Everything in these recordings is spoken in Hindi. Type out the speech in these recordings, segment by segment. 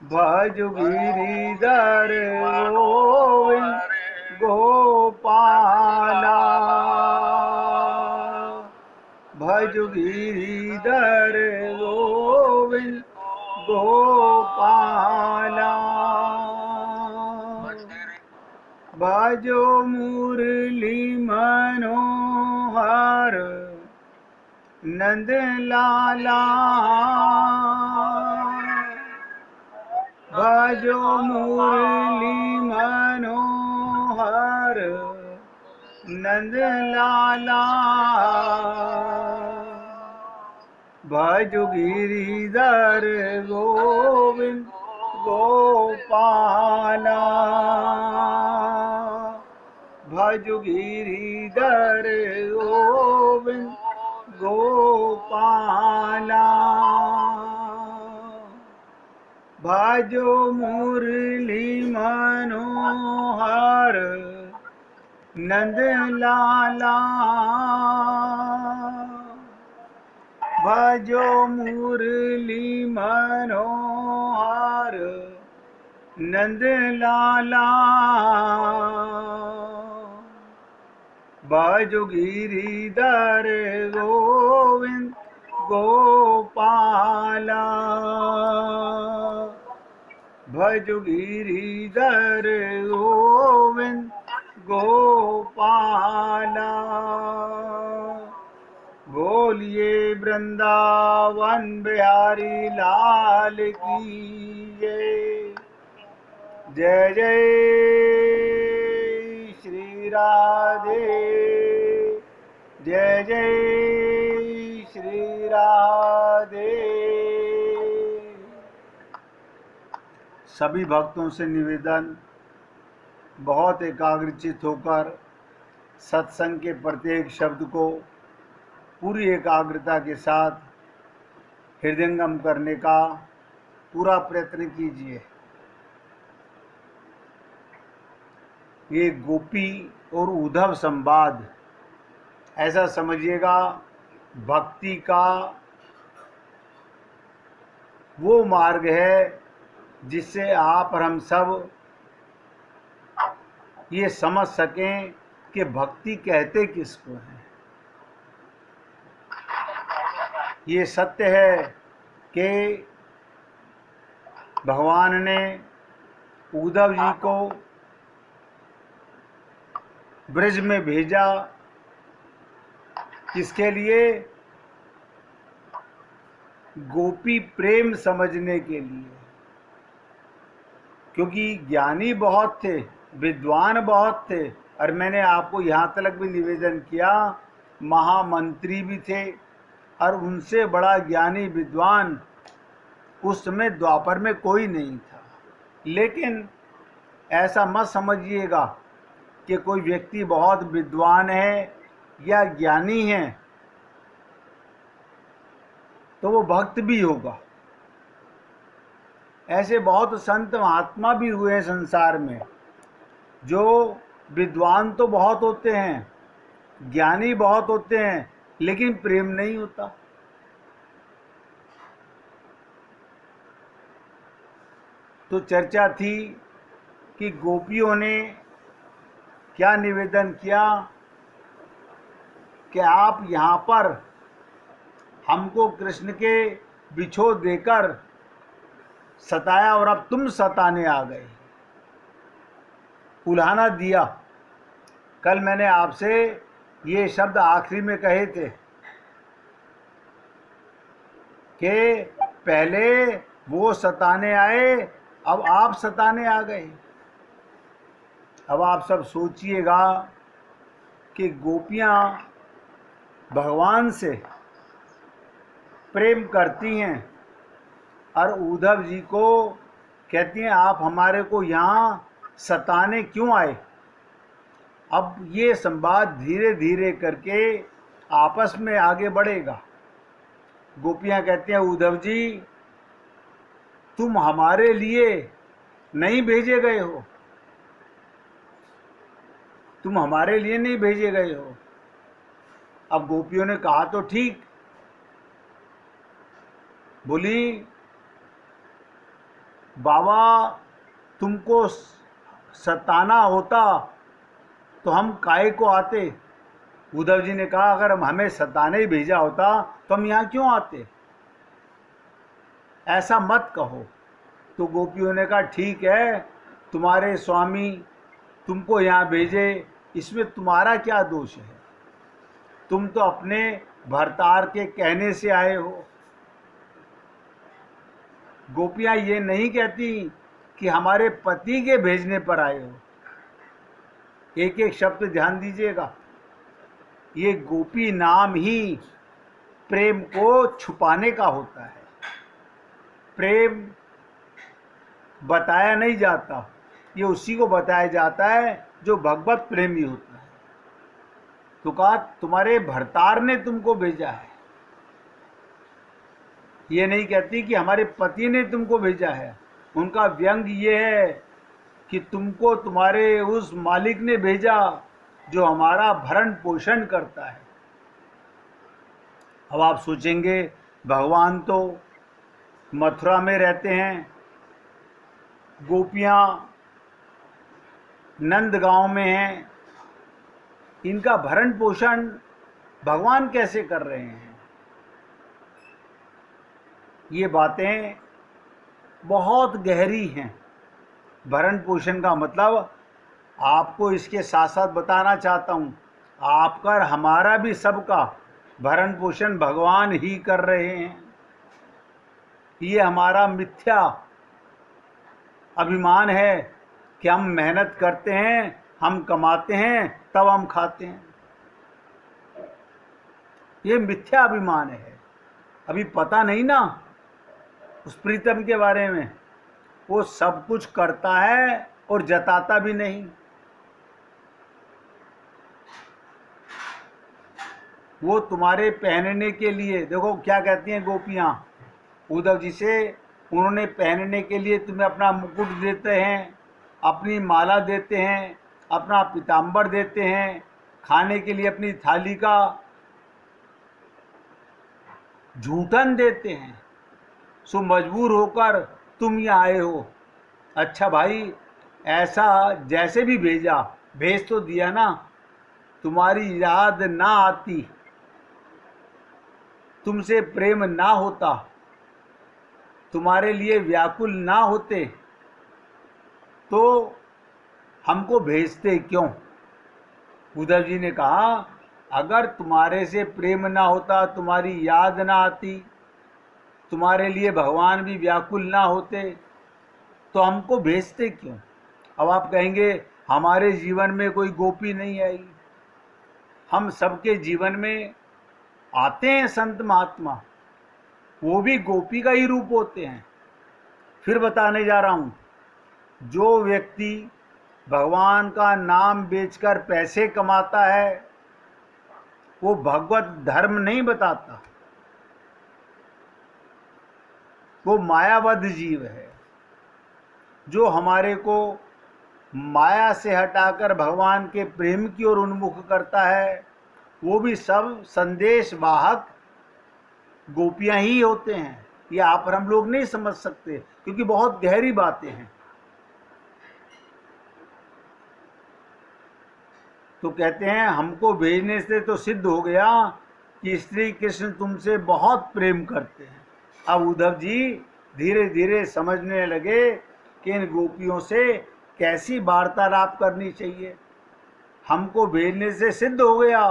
भज गिरिधर गोविंद गोपाला। भज गिरिधर गोविंद गोपाला। भजो मुरली मनोहर नंद लाला। भजो मुरली मनोहर नंद लाला। भजो गिरिधर गोविंद गोपाला। भजो गिरिधर गोविंद गोपाला। भजो मुरली मनोहर नंद लाला। भजो मुरली मनोहर नंद लाला। भजो गिरिधर गोविंद गोपाला। भजो गिरिधर गोविंद गोपाला। बोलिए वृंदावन बिहारी लाल की जय। जय जय श्री राधे। जय जय श्री राधे। सभी भक्तों से निवेदन, बहुत एकाग्रचित होकर सत्संग के प्रत्येक शब्द को पूरी एकाग्रता के साथ हृदयंगम करने का पूरा प्रयत्न कीजिए। ये गोपी और उद्धव संवाद ऐसा समझिएगा भक्ति का वो मार्ग है जिससे आप और हम सब ये समझ सकें कि भक्ति कहते किसको हैं। ये सत्य है कि भगवान ने उद्धव जी को ब्रज में भेजा किसके लिए? गोपी प्रेम समझने के लिए, क्योंकि ज्ञानी बहुत थे, विद्वान बहुत थे, और मैंने आपको यहाँ तक भी निवेदन किया महामंत्री भी थे, और उनसे बड़ा ज्ञानी विद्वान उस समय द्वापर में कोई नहीं था। लेकिन ऐसा मत समझिएगा कि कोई व्यक्ति बहुत विद्वान है या ज्ञानी है तो वो भक्त भी होगा। ऐसे बहुत संत महात्मा भी हुए हैं संसार में, जो विद्वान तो बहुत होते हैं, ज्ञानी बहुत होते हैं, लेकिन प्रेम नहीं होता। तो चर्चा थी कि गोपियों ने क्या निवेदन किया कि आप यहाँ पर हमको कृष्ण के बिछो देकर सताया और अब तुम सताने आ गए, उल्हाना दिया। कल मैंने आपसे ये शब्द आखिरी में कहे थे कि पहले वो सताने आए, अब आप सताने आ गए। अब आप सब सोचिएगा कि गोपियाँ भगवान से प्रेम करती हैं और उद्धव जी को कहती हैं आप हमारे को यहाँ सताने क्यों आए। अब ये संवाद धीरे धीरे करके आपस में आगे बढ़ेगा। गोपियाँ कहती हैं उद्धव जी तुम हमारे लिए नहीं भेजे गए हो, तुम हमारे लिए नहीं भेजे गए हो। अब गोपियों ने कहा तो ठीक, बोली बाबा तुमको सताना होता तो हम काहे को आते। उद्धव जी ने कहा अगर हमें सताने ही भेजा होता तो हम यहाँ क्यों आते, ऐसा मत कहो। तो गोपियों ने कहा ठीक है, तुम्हारे स्वामी तुमको यहाँ भेजे, इसमें तुम्हारा क्या दोष है, तुम तो अपने भरतार के कहने से आए हो। गोपियाँ ये नहीं कहती कि हमारे पति के भेजने पर आए हो। एक एक शब्द ध्यान दीजिएगा, ये गोपी नाम ही प्रेम को छुपाने का होता है। प्रेम बताया नहीं जाता, ये उसी को बताया जाता है जो भगवत प्रेमी होता है। तो कहा तुम्हारे भरतार ने तुमको भेजा है, ये नहीं कहती कि हमारे पति ने तुमको भेजा है। उनका व्यंग ये है कि तुमको तुम्हारे उस मालिक ने भेजा जो हमारा भरण पोषण करता है। अब आप सोचेंगे भगवान तो मथुरा में रहते हैं, गोपियाँ नंदगांव में हैं, इनका भरण पोषण भगवान कैसे कर रहे हैं। ये बातें बहुत गहरी हैं। भरण पोषण का मतलब आपको इसके साथ साथ बताना चाहता हूँ, आपका और हमारा भी सबका भरण पोषण भगवान ही कर रहे हैं। ये हमारा मिथ्या अभिमान है कि हम मेहनत करते हैं, हम कमाते हैं, तब हम खाते हैं। ये मिथ्या अभिमान है। अभी पता नहीं ना उस प्रीतम के बारे में, वो सब कुछ करता है और जताता भी नहीं। वो तुम्हारे पहनने के लिए, देखो क्या कहती हैं गोपियाँ उद्धव जी से, उन्होंने पहनने के लिए तुम्हें अपना मुकुट देते हैं, अपनी माला देते हैं, अपना पीताम्बर देते हैं, खाने के लिए अपनी थाली का झूठन देते हैं, सो मजबूर होकर तुम यहाँ आए हो। अच्छा भाई, ऐसा जैसे भी भेजा, भेज तो दिया ना, तुम्हारी याद ना आती, तुमसे प्रेम ना होता, तुम्हारे लिए व्याकुल ना होते तो हमको भेजते क्यों। उद्धव जी ने कहा अगर तुम्हारे से प्रेम ना होता, तुम्हारी याद ना आती, तुम्हारे लिए भगवान भी व्याकुल ना होते तो हमको भेजते क्यों। अब आप कहेंगे हमारे जीवन में कोई गोपी नहीं आई। हम सबके जीवन में आते हैं संत महात्मा, वो भी गोपी का ही रूप होते हैं। फिर बताने जा रहा हूँ, जो व्यक्ति भगवान का नाम बेचकर पैसे कमाता है वो भगवत धर्म नहीं बताता, वो मायाबद्ध जीव है। जो हमारे को माया से हटाकर भगवान के प्रेम की ओर उन्मुख करता है, वो भी सब संदेश वाहक गोपियां ही होते हैं। ये आप और हम लोग नहीं समझ सकते क्योंकि बहुत गहरी बातें हैं। तो कहते हैं हमको भेजने से तो सिद्ध हो गया कि श्री कृष्ण तुमसे बहुत प्रेम करते हैं। अब उद्धव जी धीरे धीरे समझने लगे कि इन गोपियों से कैसी वार्तालाप करनी चाहिए। हमको भेजने से सिद्ध हो गया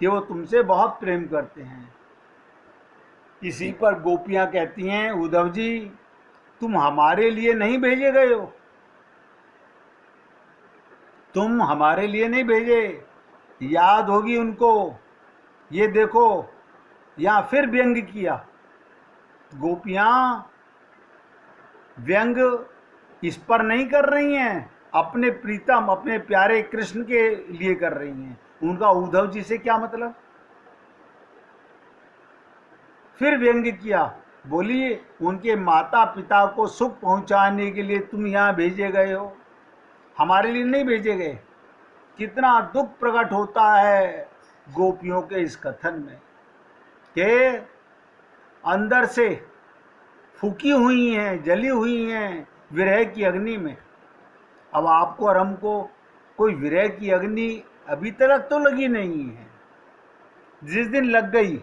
कि वो तुमसे बहुत प्रेम करते हैं। इसी पर गोपियाँ कहती हैं उद्धव जी तुम हमारे लिए नहीं भेजे गए हो, तुम हमारे लिए नहीं भेजे। याद होगी उनको, ये देखो यहाँ फिर व्यंग किया। गोपियाँ व्यंग इस पर नहीं कर रही हैं, अपने प्रीतम अपने प्यारे कृष्ण के लिए कर रही हैं। उनका उद्धव जी से क्या मतलब। फिर व्यंग किया, बोली उनके माता पिता को सुख पहुंचाने के लिए तुम यहाँ भेजे गए हो, हमारे लिए नहीं भेजे गए। कितना दुख प्रकट होता है गोपियों के इस कथन में कि अंदर से फूकी हुई हैं, जली हुई हैं विरह की अग्नि में। अब आपको और हमको कोई विरह की अग्नि अभी तक तो लगी नहीं है। जिस दिन लग गई,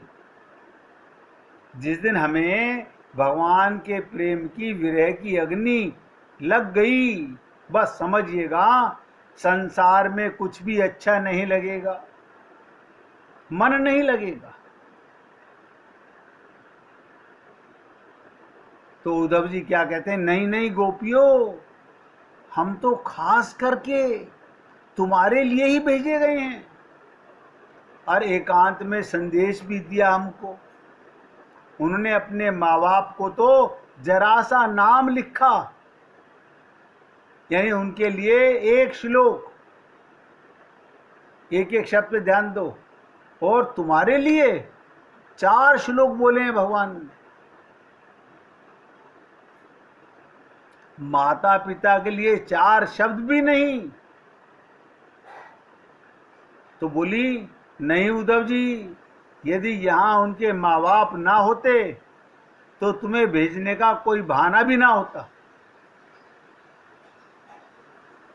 जिस दिन हमें भगवान के प्रेम की विरह की अग्नि लग गई, बस समझिएगा संसार में कुछ भी अच्छा नहीं लगेगा, मन नहीं लगेगा। तो उद्धव जी क्या कहते हैं, नहीं नहीं गोपियों, हम तो खास करके तुम्हारे लिए ही भेजे गए हैं। और एकांत में संदेश भी दिया हमको। उन्होंने अपने माँ बाप को तो जरा सा नाम लिखा, यानी उनके लिए एक श्लोक, एक एक शब्द पे ध्यान दो, और तुम्हारे लिए 4 श्लोक बोले हैं भगवान ने। माता पिता के लिए 4 शब्द भी नहीं। तो बोली, नहीं उद्धव जी, यदि यहाँ उनके माँ बाप ना होते तो तुम्हें भेजने का कोई बहाना भी ना होता।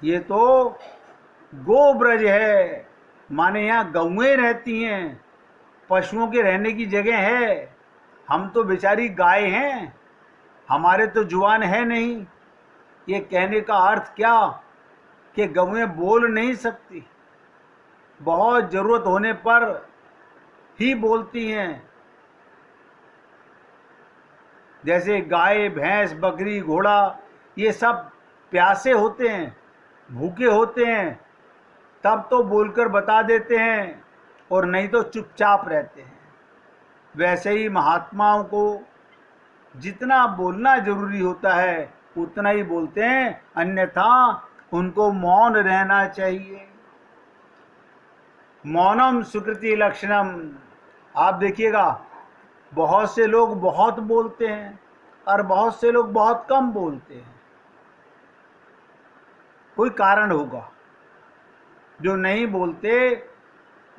ये तो गोब्रज है, माने यहाँ गौएं रहती हैं, पशुओं के रहने की जगह है। हम तो बेचारी गाय हैं, हमारे तो जुबान है नहीं। ये कहने का अर्थ क्या कि गौएं बोल नहीं सकती, बहुत जरूरत होने पर ही बोलती हैं। जैसे गाय, भैंस, बकरी, घोड़ा, ये सब प्यासे होते हैं, भूखे होते हैं, तब तो बोलकर बता देते हैं, और नहीं तो चुपचाप रहते हैं। वैसे ही महात्माओं को जितना बोलना जरूरी होता है उतना ही बोलते हैं, अन्यथा उनको मौन रहना चाहिए। मौनम सुकृति लक्षणम। आप देखिएगा, बहुत से लोग बहुत बोलते हैं और बहुत से लोग बहुत कम बोलते हैं। कोई कारण होगा। जो नहीं बोलते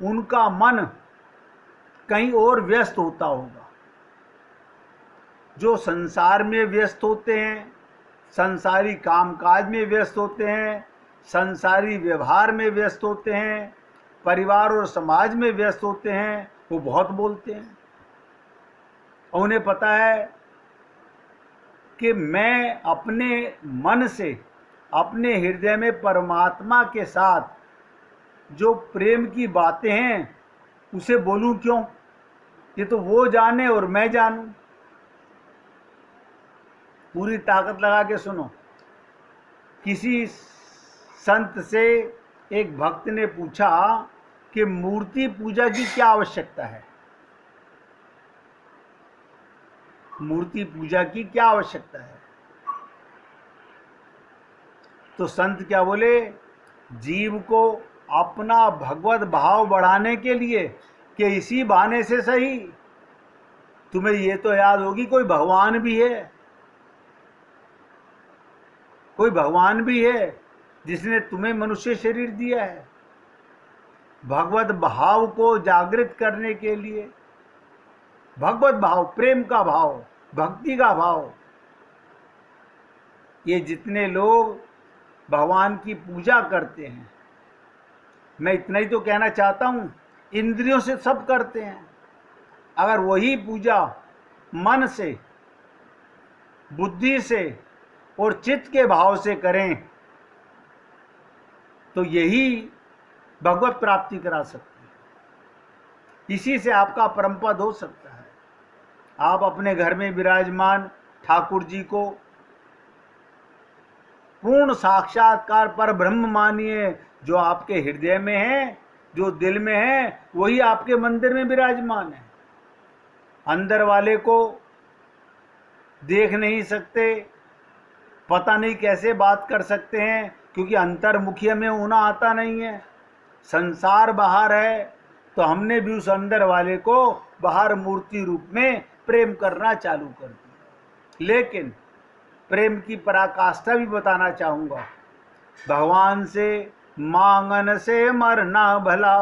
उनका मन कहीं और व्यस्त होता होगा। जो संसार में व्यस्त होते हैं, संसारी कामकाज में व्यस्त होते हैं, संसारी व्यवहार में व्यस्त होते हैं, परिवार और समाज में व्यस्त होते हैं, वो बहुत बोलते हैं। और उन्हें पता है कि मैं अपने मन से, अपने हृदय में परमात्मा के साथ जो प्रेम की बातें हैं उसे बोलूं क्यों, ये तो वो जाने और मैं जानूं। पूरी ताकत लगा के सुनो। किसी संत से एक भक्त ने पूछा कि मूर्ति पूजा की क्या आवश्यकता है, मूर्ति पूजा की क्या आवश्यकता है। तो संत क्या बोले, जीव को अपना भगवत भाव बढ़ाने के लिए कि इसी बहाने से सही तुम्हें ये तो याद होगी कोई भगवान भी है, कोई भगवान भी है जिसने तुम्हें मनुष्य शरीर दिया है। भगवत भाव को जागृत करने के लिए, भगवत भाव, प्रेम का भाव, भक्ति का भाव। ये जितने लोग भगवान की पूजा करते हैं, मैं इतना ही तो कहना चाहता हूँ, इंद्रियों से सब करते हैं। अगर वही पूजा मन से, बुद्धि से और चित्त के भाव से करें तो यही भगवत प्राप्ति करा सकते हैं। इसी से आपका परम पद हो सकता है। आप अपने घर में विराजमान ठाकुर जी को पूर्ण साक्षात्कार पर ब्रह्म मानिए। जो आपके हृदय में है, जो दिल में है, वही आपके मंदिर में विराजमान है। अंदर वाले को देख नहीं सकते, पता नहीं कैसे बात कर सकते हैं, क्योंकि अंतर्मुखी में होना आता नहीं है। संसार बाहर है तो हमने भी उस अंदर वाले को बाहर मूर्ति रूप में प्रेम करना चालू कर दिया। लेकिन प्रेम की पराकाष्ठा भी बताना चाहूँगा। भगवान से मांगन से मरना भला,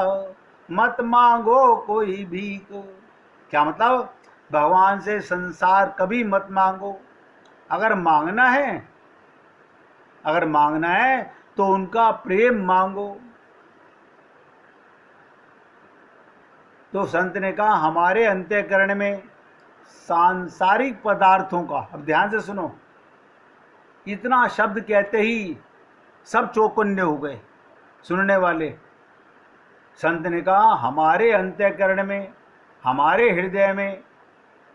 मत मांगो कोई भीख। क्या मतलब? भगवान से संसार कभी मत मांगो, अगर मांगना है तो उनका प्रेम मांगो। तो संत ने कहा हमारे अंतःकरण में सांसारिक पदार्थों का, अब ध्यान से सुनो, इतना शब्द कहते ही सब चौकन्ने हो गए सुनने वाले। संत ने कहा हमारे अंतःकरण में, हमारे हृदय में,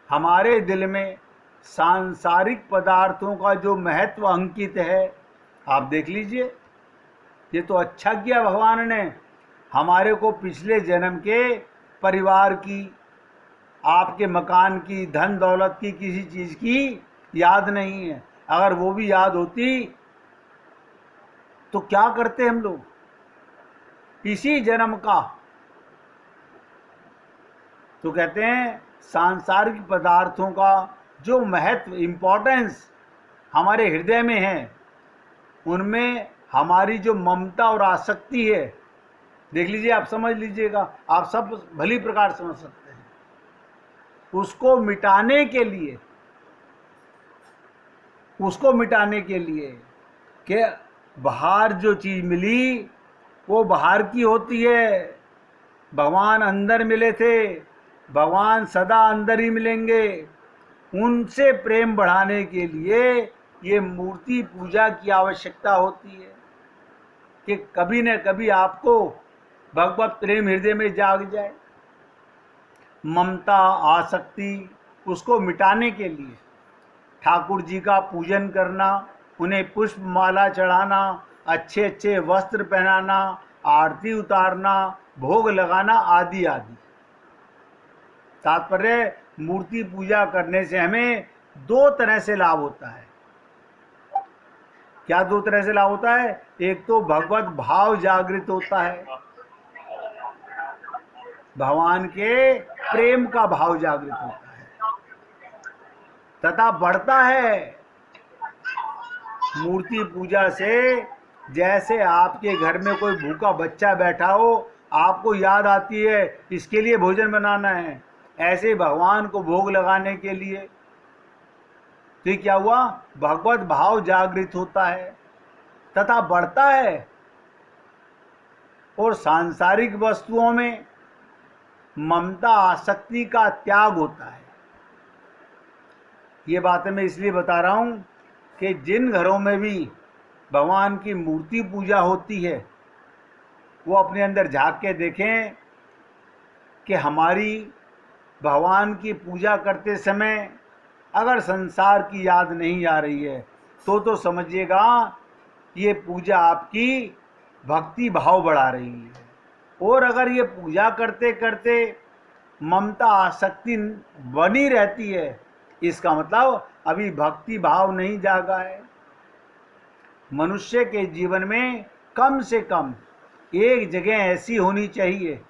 हमारे दिल में सांसारिक पदार्थों का जो महत्व अंकित है, आप देख लीजिए। ये तो अच्छा किया भगवान ने, हमारे को पिछले जन्म के परिवार की, आपके मकान की, धन दौलत की, किसी चीज़ की याद नहीं है। अगर वो भी याद होती तो क्या करते हम लोग? इसी जन्म का तो कहते हैं सांसारिक पदार्थों का जो महत्व, इम्पोर्टेंस हमारे हृदय में है, उनमें हमारी जो ममता और आसक्ति है, देख लीजिए, आप समझ लीजिएगा, आप सब भली प्रकार समझ सकते हैं। उसको मिटाने के लिए कि बाहर जो चीज़ मिली वो बाहर की होती है। भगवान अंदर मिले थे, भगवान सदा अंदर ही मिलेंगे। उनसे प्रेम बढ़ाने के लिए ये मूर्ति पूजा की आवश्यकता होती है कि कभी न कभी आपको भगवत प्रेम हृदय में जाग जाए। ममता, आसक्ति, उसको मिटाने के लिए ठाकुर जी का पूजन करना, उन्हें पुष्प माला चढ़ाना, अच्छे अच्छे वस्त्र पहनाना, आरती उतारना, भोग लगाना, आदि आदि। तात्पर्य, मूर्ति पूजा करने से हमें दो तरह से लाभ होता है। क्या दो तरह से लाभ होता है? एक तो भगवत भाव जागृत होता है, भगवान के प्रेम का भाव जागृत होता है, तथा बढ़ता है। मूर्ति पूजा से जैसे आपके घर में कोई भूखा बच्चा बैठा हो, आपको याद आती है इसके लिए भोजन बनाना है, ऐसे भगवान को भोग लगाने के लिए, तो ये क्या हुआ? भगवत भाव जागृत होता है तथा बढ़ता है। और सांसारिक वस्तुओं में ममता, आसक्ति का त्याग होता है। ये बातें मैं इसलिए बता रहा हूँ कि जिन घरों में भी भगवान की मूर्ति पूजा होती है, वो अपने अंदर झांक के देखें कि हमारी भगवान की पूजा करते समय अगर संसार की याद नहीं आ रही है तो समझिएगा ये पूजा आपकी भक्ति भाव बढ़ा रही है। और अगर ये पूजा करते करते ममता, आसक्ति बनी रहती है, इसका मतलब अभी भक्ति भाव नहीं जागा है। मनुष्य के जीवन में कम से कम एक जगह ऐसी होनी चाहिए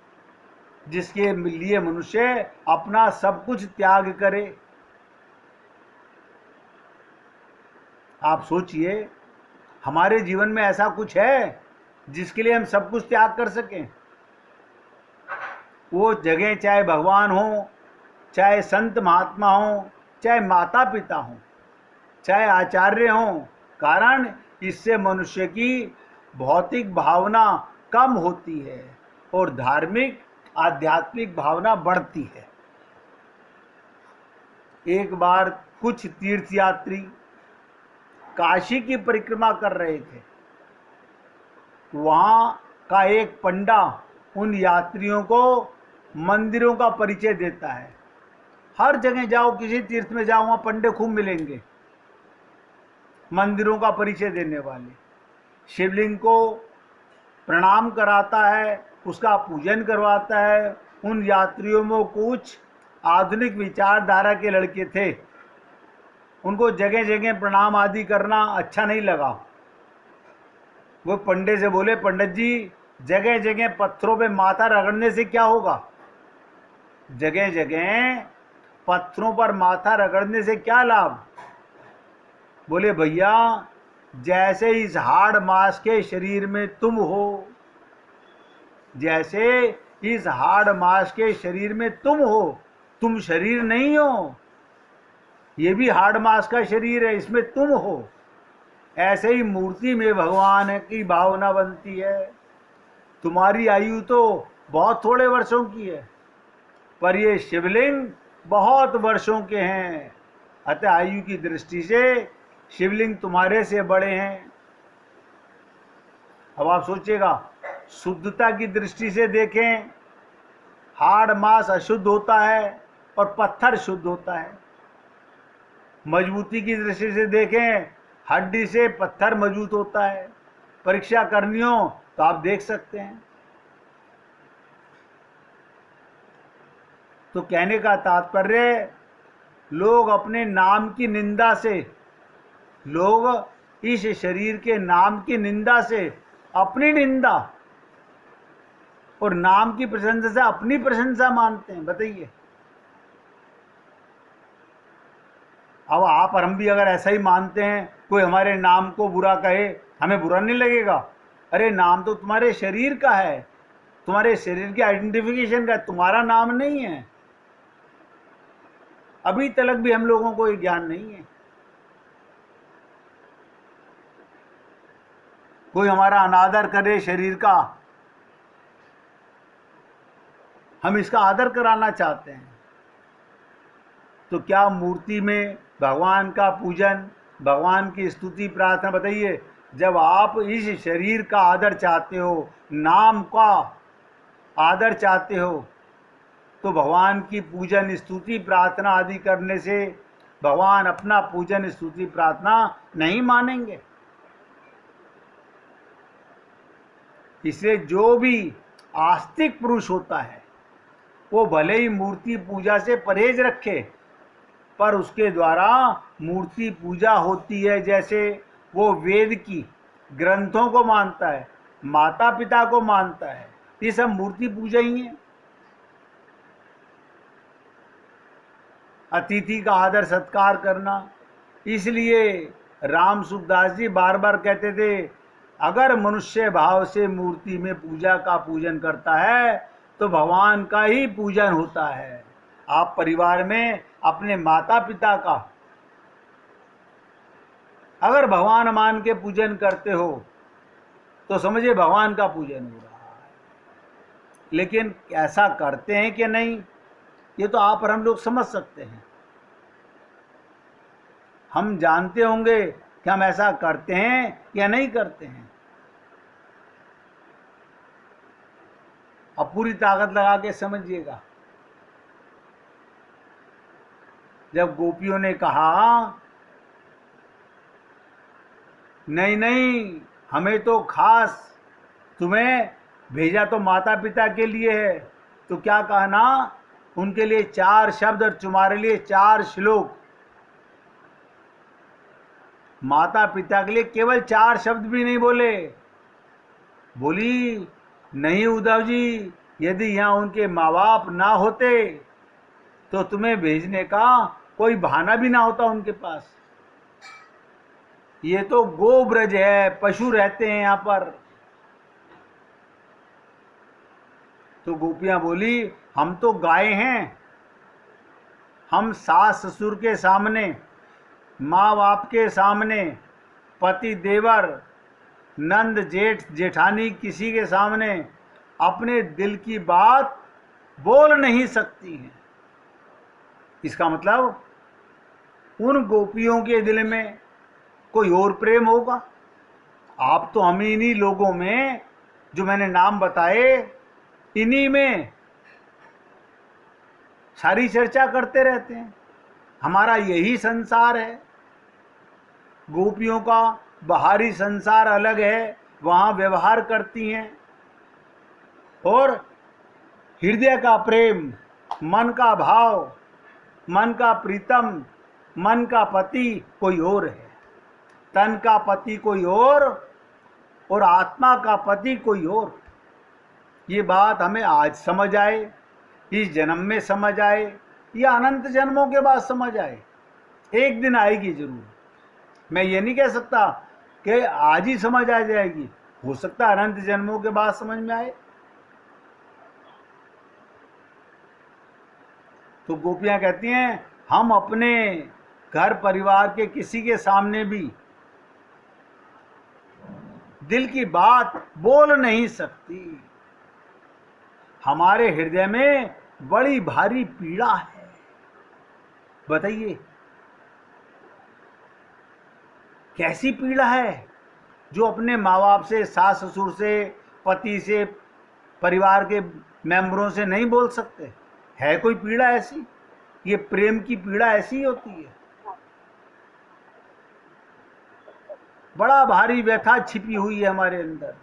जिसके लिए मनुष्य अपना सब कुछ त्याग करे। आप सोचिए, हमारे जीवन में ऐसा कुछ है जिसके लिए हम सब कुछ त्याग कर सकें? वो जगह चाहे भगवान हो, चाहे संत महात्मा हो, चाहे माता पिता हो, चाहे आचार्य हो। कारण इससे मनुष्य की भौतिक भावना कम होती है और धार्मिक, आध्यात्मिक भावना बढ़ती है। एक बार कुछ तीर्थयात्री काशी की परिक्रमा कर रहे थे। वहाँ का एक पंडा उन यात्रियों को मंदिरों का परिचय देता है। हर जगह जाओ, किसी तीर्थ में जाओ, वहाँ पंडे खूब मिलेंगे मंदिरों का परिचय देने वाले। शिवलिंग को प्रणाम कराता है, उसका पूजन करवाता है। उन यात्रियों में कुछ आधुनिक विचारधारा के लड़के थे, उनको जगह जगह प्रणाम आदि करना अच्छा नहीं लगा। वो पंडे से बोले, पंडित जी, जगह जगह पत्थरों पे माथा रगड़ने से क्या होगा? जगह जगह पत्थरों पर माथा रगड़ने से क्या लाभ? बोले, भैया, जैसे इस हाड़ मांस के शरीर में तुम हो, जैसे इस हाड़ मांस के शरीर में तुम हो, तुम शरीर नहीं हो। ये भी हाड़ मास का शरीर है, इसमें तुम हो। ऐसे ही मूर्ति में भगवान की भावना बनती है। तुम्हारी आयु तो बहुत थोड़े वर्षों की है, पर ये शिवलिंग बहुत वर्षों के हैं। अतः आयु की दृष्टि से शिवलिंग तुम्हारे से बड़े हैं। अब आप सोचिएगा, शुद्धता की दृष्टि से देखें, हाड़ मांस अशुद्ध होता है और पत्थर शुद्ध होता है। मजबूती की दृष्टि से देखें, हड्डी से पत्थर मजबूत होता है। परीक्षा करनी हो तो आप देख सकते हैं। तो कहने का तात्पर्य, लोग अपने नाम की निंदा से, लोग इस शरीर के नाम की निंदा से अपनी निंदा और नाम की प्रशंसा से अपनी प्रशंसा मानते हैं। बताइए, अब आप और हम भी अगर ऐसा ही मानते हैं, कोई हमारे नाम को बुरा कहे, हमें बुरा नहीं लगेगा? अरे नाम तो तुम्हारे शरीर का है, तुम्हारे शरीर की आइडेंटिफिकेशन का, तुम्हारा नाम नहीं है। अभी तक भी हम लोगों को ये ज्ञान नहीं है। कोई हमारा अनादर करे शरीर का, हम इसका आदर कराना चाहते हैं। तो क्या मूर्ति में भगवान का पूजन, भगवान की स्तुति प्रार्थना, बताइए, जब आप इस शरीर का आदर चाहते हो, नाम का आदर चाहते हो, तो भगवान की पूजन स्तुति प्रार्थना आदि करने से भगवान अपना पूजन स्तुति प्रार्थना नहीं मानेंगे। इसलिए जो भी आस्तिक पुरुष होता है, वो भले ही मूर्ति पूजा से परहेज रखे, पर उसके द्वारा मूर्ति पूजा होती है। जैसे वो वेद की ग्रंथों को मानता है, माता पिता को मानता है, ये सब मूर्ति पूजा ही है। अतिथि का आदर सत्कार करना। इसलिए राम सुखदास जी बार बार कहते थे, अगर मनुष्य भाव से मूर्ति में पूजा का पूजन करता है तो भगवान का ही पूजन होता है। आप परिवार में अपने माता पिता का अगर भगवान मान के पूजन करते हो तो समझिए भगवान का पूजन हो रहा है। लेकिन ऐसा करते हैं कि नहीं, ये तो आप और हम लोग समझ सकते हैं। हम जानते होंगे कि हम ऐसा करते हैं या नहीं करते हैं। अब पूरी ताकत लगा के समझिएगा। जब गोपियों ने कहा, नहीं नहीं, हमें तो खास तुम्हें भेजा तो माता पिता के लिए है, तो क्या कहना, उनके लिए 4 शब्द और तुम्हारे लिए 4 श्लोक। माता पिता के लिए केवल 4 शब्द भी नहीं बोले। बोली, नहीं उद्धव जी, यदि यहाँ उनके माँ बाप ना होते तो तुम्हें भेजने का कोई बहाना भी ना होता उनके पास। ये तो गोब्रज है, पशु रहते हैं यहाँ पर। तो गोपियां बोली, हम तो गाय हैं, हम सास ससुर के सामने, माँ बाप के सामने, पति देवर, नंद जेठ जेठानी, किसी के सामने अपने दिल की बात बोल नहीं सकती हैं। इसका मतलब उन गोपियों के दिल में कोई और प्रेम होगा। आप तो हम इन्हीं लोगों में, जो मैंने नाम बताए, इन्हीं में सारी चर्चा करते रहते हैं। हमारा यही संसार है। गोपियों का बाहरी संसार अलग है, वहाँ व्यवहार करती हैं, और हृदय का प्रेम, मन का भाव, मन का प्रीतम, मन का पति कोई और है। तन का पति कोई और आत्मा का पति कोई और। ये बात हमें आज समझ आए, इस जन्म में समझ आए, या अनंत जन्मों के बाद समझ आए, एक दिन आएगी जरूर। मैं ये नहीं कह सकता कि आज ही समझ आ जाएगी, हो सकता है अनंत जन्मों के बाद समझ में आए। तो गोपियां कहती हैं, हम अपने घर परिवार के किसी के सामने भी दिल की बात बोल नहीं सकती। हमारे हृदय में बड़ी भारी पीड़ा है। बताइए कैसी पीड़ा है जो अपने माँ बाप से, सास ससुर से, पति से, परिवार के मेंबरों से नहीं बोल सकते। है कोई पीड़ा ऐसी? ये प्रेम की पीड़ा ऐसी ही होती है। बड़ा भारी व्यथा छिपी हुई है हमारे अंदर,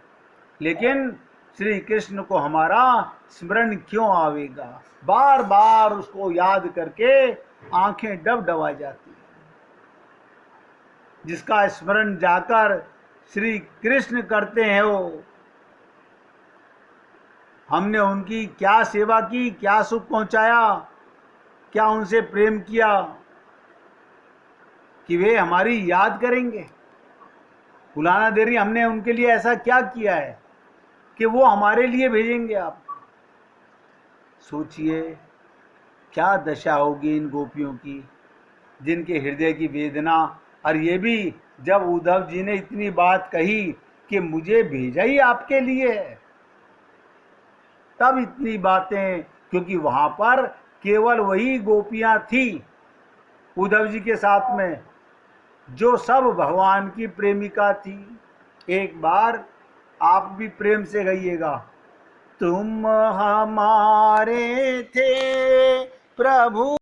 लेकिन श्री कृष्ण को हमारा स्मरण क्यों आवेगा? बार बार उसको याद करके आंखें डबडबा जाती है। जिसका स्मरण जाकर श्री कृष्ण करते हैं, वो हमने उनकी क्या सेवा की, क्या सुख पहुंचाया, क्या उनसे प्रेम किया कि वे हमारी याद करेंगे? बुलाना दे रही, हमने उनके लिए ऐसा क्या किया है कि वो हमारे लिए भेजेंगे? आप सोचिए क्या दशा होगी इन गोपियों की, जिनके हृदय की वेदना। और ये भी जब उद्धव जी ने इतनी बात कही कि मुझे भेजा ही आपके लिए है, तब इतनी बातें, क्योंकि वहां पर केवल वही गोपियां थी उद्धव जी के साथ में जो सब भगवान की प्रेमिका थी। एक बार आप भी प्रेम से गाइएगा, तुम हमारे थे प्रभु